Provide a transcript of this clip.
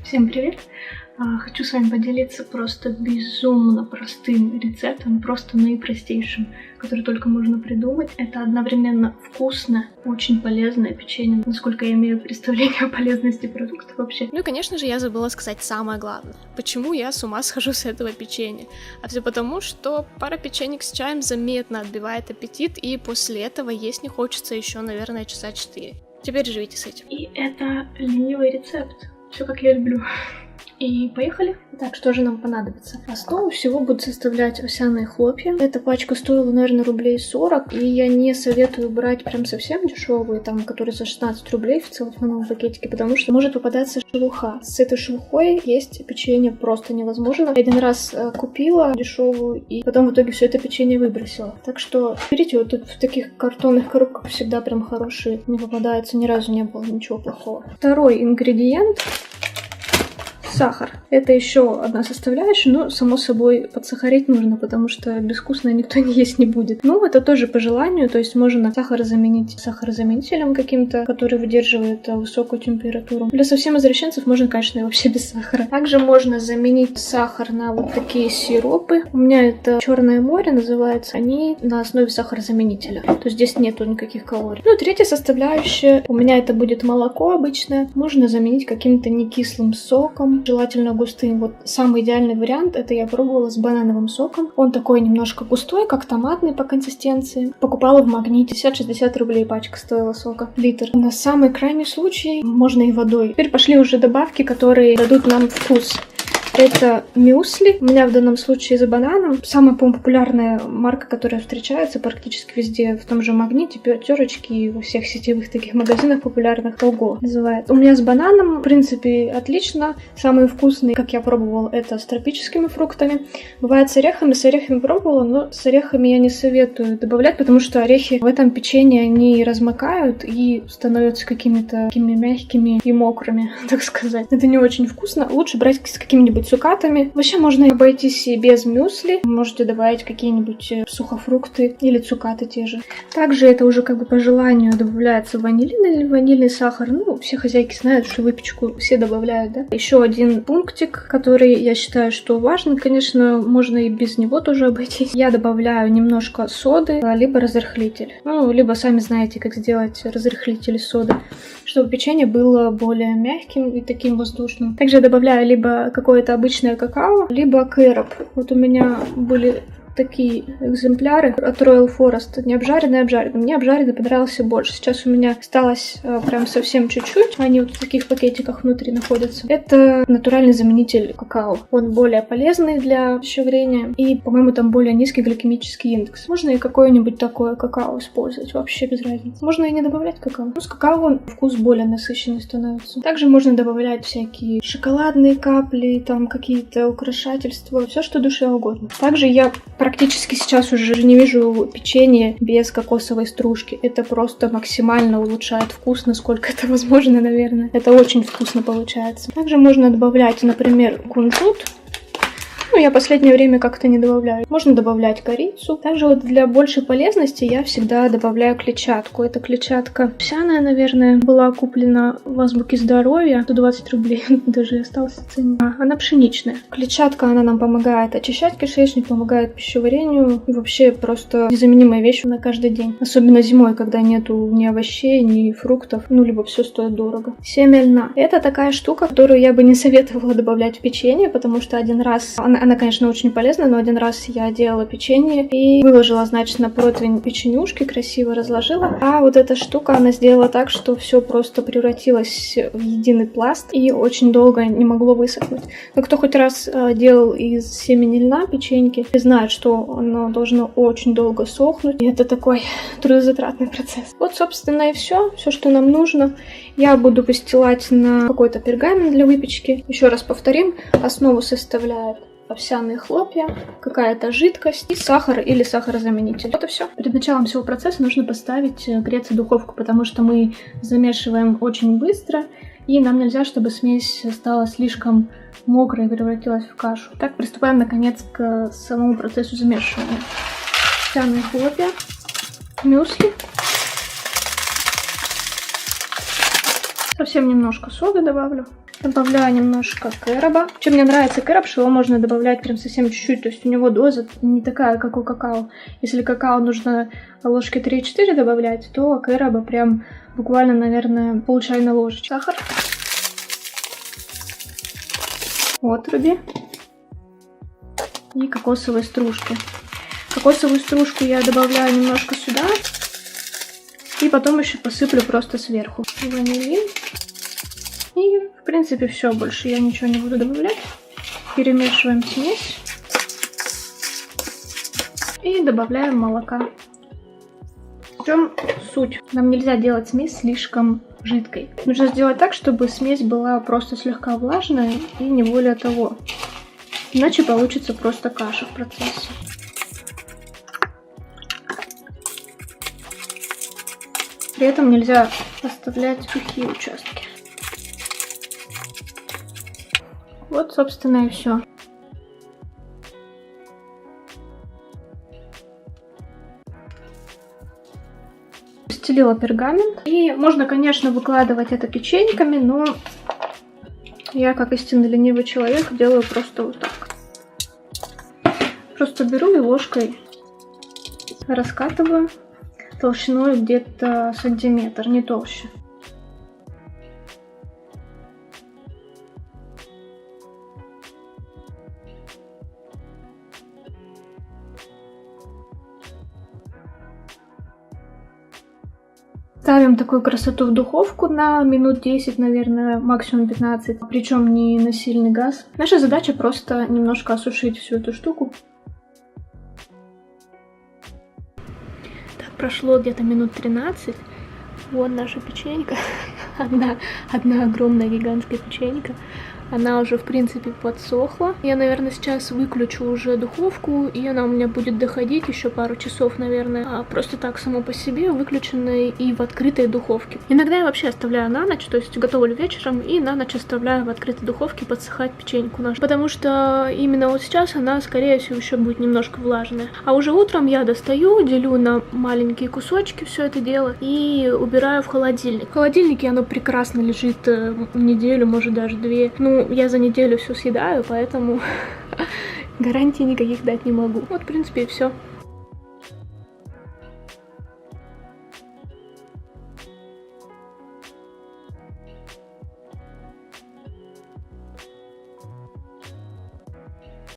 Всем привет! Хочу с вами поделиться просто безумно простым рецептом, просто наипростейшим, который только можно придумать. Это одновременно вкусное, очень полезное печенье, насколько я имею представление о полезности продуктов вообще. Ну и, конечно же, я забыла сказать самое главное. Почему я с ума схожу с этого печенья? А все потому, что пара печенек с чаем заметно отбивает аппетит, и после этого есть не хочется еще, наверное, часа 4. Теперь живите с этим. И это ленивый рецепт. Все как я люблю. И поехали. Так, что же нам понадобится? Основу всего будут составлять овсяные хлопья. Эта пачка стоила, наверное, рублей 40. И я не советую брать прям совсем дешевые, там, которые за 16 рублей в целлофановом пакетике, потому что может попадаться шелуха. С этой шелухой есть печенье просто невозможно. Я один раз купила дешевую, и потом в итоге все это печенье выбросила. Так что берите, вот тут в таких картонных коробках всегда прям хорошие не попадаются, ни разу не было ничего плохого. Второй ингредиент — сахар. Это еще одна составляющая, но, само собой, подсахарить нужно, потому что безвкусно никто не есть не будет. Ну, это тоже по желанию, то есть можно сахар заменить сахарозаменителем каким-то, который выдерживает высокую температуру. Для совсем извращенцев можно, конечно, и вообще без сахара. Также можно заменить сахар на вот такие сиропы. У меня это Черное море называется. Они на основе сахарозаменителя. То есть здесь нету никаких калорий. Ну, третья составляющая. У меня это будет молоко обычное. Можно заменить каким-то некислым соком, желательно густым. Вот самый идеальный вариант — это я пробовала с банановым соком. Он такой немножко густой, как томатный по консистенции. Покупала в Магните. 50-60 рублей пачка стоила сока. Литр. На самый крайний случай можно и водой. Теперь пошли уже добавки, которые дадут нам вкус. Это мюсли. У меня в данном случае за бананом. Самая, по-моему, популярная марка, которая встречается практически везде, в том же Магните, Пятерочке и во всех сетевых таких магазинах популярных, Ого называется. У меня с бананом, в принципе, отлично. Самые вкусные, как я пробовала, это с тропическими фруктами. Бывает с орехами. С орехами пробовала, но с орехами я не советую добавлять, потому что орехи в этом печенье, они размокают и становятся какими-то такими мягкими и мокрыми, так сказать. Это не очень вкусно. Лучше брать с какими-нибудь цукатами. Вообще можно обойтись и без мюсли. Можете добавить какие-нибудь сухофрукты или цукаты те же. Также это уже как бы по желанию добавляется ванилин или ванильный сахар. Ну, все хозяйки знают, что выпечку все добавляют, да. Еще один пунктик, который я считаю, что важен. Конечно, можно и без него тоже обойтись. Я добавляю немножко соды, либо разрыхлитель. Ну, либо сами знаете, как сделать разрыхлитель соды, чтобы печенье было более мягким и таким воздушным. Также я добавляю либо какое-то обычное какао, либо кэроп. Вот у меня были такие экземпляры от Royal Forest, не обжаренный, обжаренный. Мне обжаренный понравился больше. Сейчас у меня осталось прям совсем чуть-чуть. Они вот в таких пакетиках внутри находятся. Это натуральный заменитель какао. Он более полезный для пищеварения и, по-моему, там более низкий гликемический индекс. Можно и какое-нибудь такое какао использовать, вообще без разницы. Можно и не добавлять какао. Но с какао вкус более насыщенный становится. Также можно добавлять всякие шоколадные капли, там какие-то украшательства, все, что душе угодно. Также я практически сейчас уже не вижу печенье без кокосовой стружки. Это просто максимально улучшает вкус, насколько это возможно, наверное. Это очень вкусно получается. Также можно добавлять, например, кунжут. Ну, я в последнее время как-то не добавляю. Можно добавлять корицу. Также вот для большей полезности я всегда добавляю клетчатку. Эта клетчатка овсяная, наверное, была куплена в Азбуке здоровья. 120 рублей даже осталось в цене. Она пшеничная. Клетчатка, она нам помогает очищать кишечник, помогает пищеварению. И вообще просто незаменимая вещь на каждый день. Особенно зимой, когда нету ни овощей, ни фруктов. Ну, либо все стоит дорого. Семя льна. Это такая штука, которую я бы не советовала добавлять в печенье, потому что один раз... Она, конечно, очень полезна, но один раз я делала печенье и выложила, значит, на противень печенюшки, красиво разложила. А вот эта штука, она сделала так, что все просто превратилось в единый пласт и очень долго не могло высохнуть. Но кто хоть раз делал из семени льна печеньки, знает, что оно должно очень долго сохнуть. И это такой трудозатратный процесс. Вот, собственно, и все, что нам нужно. Я буду постилать на какой-то пергамент для выпечки. Еще раз повторим, основу составляет овсяные хлопья, какая-то жидкость и сахар или сахарозаменитель. Вот и все. Перед началом всего процесса нужно поставить греться духовку, потому что мы замешиваем очень быстро, и нам нельзя, чтобы смесь стала слишком мокрой и превратилась в кашу. Так, приступаем, наконец, к самому процессу замешивания. Овсяные хлопья, мюсли, совсем немножко соды добавлю. Добавляю немножко кэроба. Чем мне нравится кэроб, что его можно добавлять прям совсем чуть-чуть. То есть у него доза не такая, как у какао. Если какао нужно ложки 3-4 добавлять, то кэроба прям буквально, наверное, пол чайной ложечки. Сахар. Отруби. И кокосовые стружки. Кокосовую стружку я добавляю немножко сюда. И потом еще посыплю просто сверху. Ванилин. И, в принципе, все. Больше я ничего не буду добавлять. Перемешиваем смесь. И добавляем молока. В чем суть? Нам нельзя делать смесь слишком жидкой. Нужно сделать так, чтобы смесь была просто слегка влажная и не более того. Иначе получится просто каша в процессе. При этом нельзя оставлять сухие участки. Вот, собственно, и все. Постелила пергамент. И можно, конечно, выкладывать это печеньками, но я, как истинно ленивый человек, делаю просто вот так. Просто беру и ложкой раскатываю толщиной где-то сантиметр, не толще. Ставим такую красоту в духовку на минут 10, наверное, максимум 15, причем не на сильный газ. Наша задача просто немножко осушить всю эту штуку. Так, прошло где-то минут 13. Вот наша печенька. Одна огромная гигантская печенька. Она уже, в принципе, подсохла. Я, наверное, сейчас выключу уже духовку, и она у меня будет доходить еще пару часов, наверное. Просто так, само по себе, выключенной и в открытой духовке. Иногда я вообще оставляю на ночь, то есть готовлю вечером, и на ночь оставляю в открытой духовке подсыхать печеньку нашу. Потому что именно вот сейчас она, скорее всего, еще будет немножко влажная. А уже утром я достаю, делю на маленькие кусочки все это дело и убираю в холодильник. В холодильнике оно прекрасно лежит неделю, может даже 2. Ну, я за неделю все съедаю, поэтому гарантий никаких дать не могу. Вот, в принципе, и все.